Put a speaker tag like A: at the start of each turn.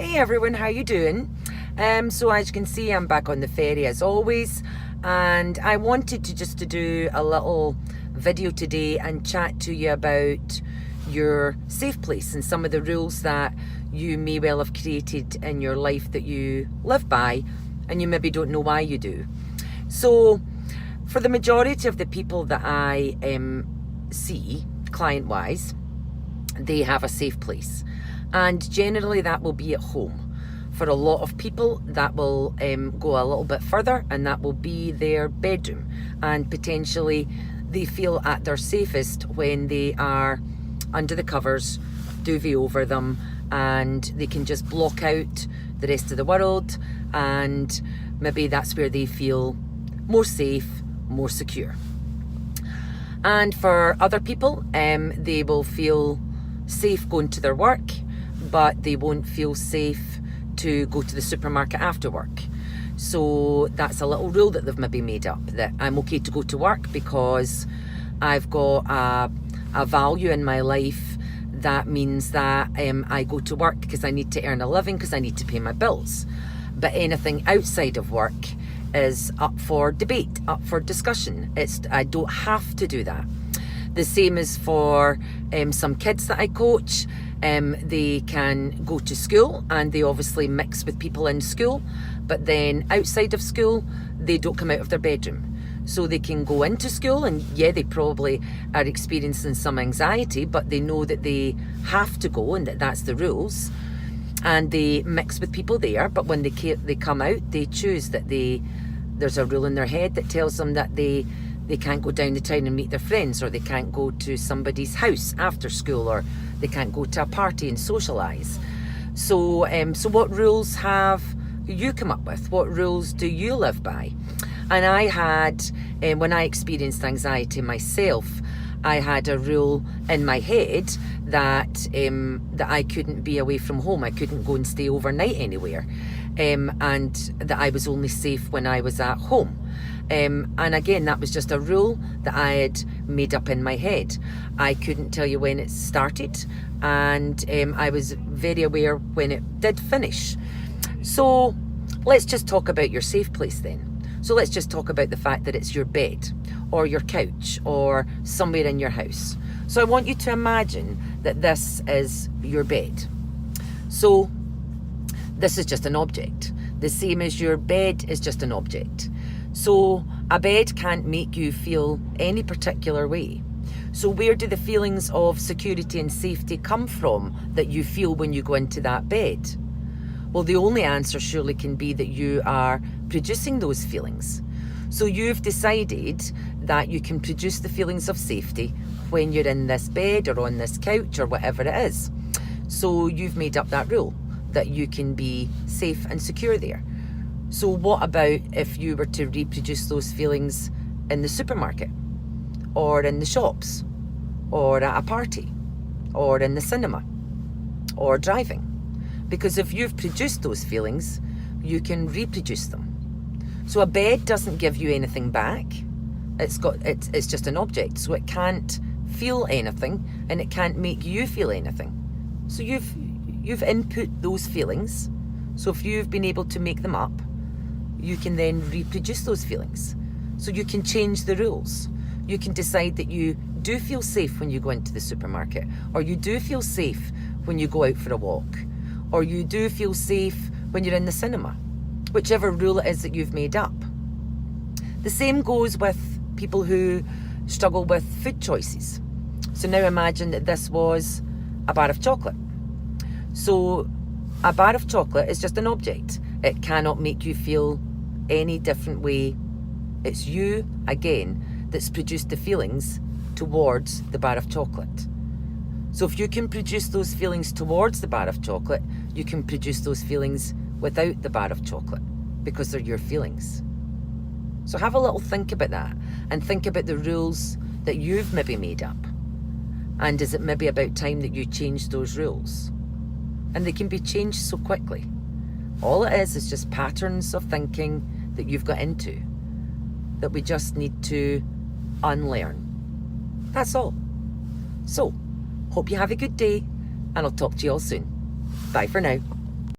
A: Hey everyone, how you doing? So as you can see, I'm back on the ferry as always, and I wanted to do a little video today and chat to you about your safe place and some of the rules that you may well have created in your life that you live by and you maybe don't know why you do. So for the majority of the people that I see client-wise, they have a safe place. And generally that will be at home. For a lot of people, that will go a little bit further, and that will be their bedroom. And potentially they feel at their safest when they are under the covers, duvet over them, and they can just block out the rest of the world, and maybe that's where they feel more safe, more secure. And for other people, they will feel safe going to their work, but they won't feel safe to go to the supermarket after work. So that's a little rule that they've maybe made up, that I'm okay to go to work because I've got a value in my life that means that I go to work because I need to earn a living, because I need to pay my bills. But anything outside of work is up for debate, up for discussion. I don't have to do that. The same is for some kids that I coach. They can go to school and they obviously mix with people in school, but then outside of school, they don't come out of their bedroom. So they can go into school and yeah, they probably are experiencing some anxiety, but they know that they have to go and that's the rules. And they mix with people there, but when they come out, they choose that there's a rule in their head that tells them that they can't go down the town and meet their friends, or they can't go to somebody's house after school, or they can't go to a party and socialise. So what rules have you come up with? What rules do you live by? And I had, when I experienced anxiety myself, I had a rule in my head that I couldn't be away from home. I couldn't go and stay overnight anywhere, and that I was only safe when I was at home. And again, that was just a rule that I had made up in my head. I couldn't tell you when it started, and I was very aware when it did finish. So let's just talk about your safe place then. So let's just talk about the fact that it's your bed or your couch or somewhere in your house. So I want you to imagine that this is your bed. So this is just an object. The same as your bed is just an object. So a bed can't make you feel any particular way. So where do the feelings of security and safety come from that you feel when you go into that bed? Well, the only answer surely can be that you are producing those feelings. So you've decided that you can produce the feelings of safety when you're in this bed or on this couch or whatever it is. So you've made up that rule that you can be safe and secure there. So what about if you were to reproduce those feelings in the supermarket, or in the shops, or at a party, or in the cinema, or driving? Because if you've produced those feelings, you can reproduce them. So a bed doesn't give you anything back. It's just an object, so it can't feel anything and it can't make you feel anything. So you've input those feelings. So if you've been able to make them up, you can then reproduce those feelings. So you can change the rules. You can decide that you do feel safe when you go into the supermarket, or you do feel safe when you go out for a walk, or you do feel safe when you're in the cinema, whichever rule it is that you've made up. The same goes with people who struggle with food choices. So now imagine that this was a bar of chocolate. So a bar of chocolate is just an object. It cannot make you feel any different way. It's you, again, that's produced the feelings towards the bar of chocolate. So if you can produce those feelings towards the bar of chocolate, you can produce those feelings without the bar of chocolate, because they're your feelings. So have a little think about that, and think about the rules that you've maybe made up. And is it maybe about time that you change those rules? And they can be changed so quickly. All it is just patterns of thinking that you've got into, that we just need to unlearn. That's all. So, hope you have a good day, and I'll talk to you all soon. Bye for now.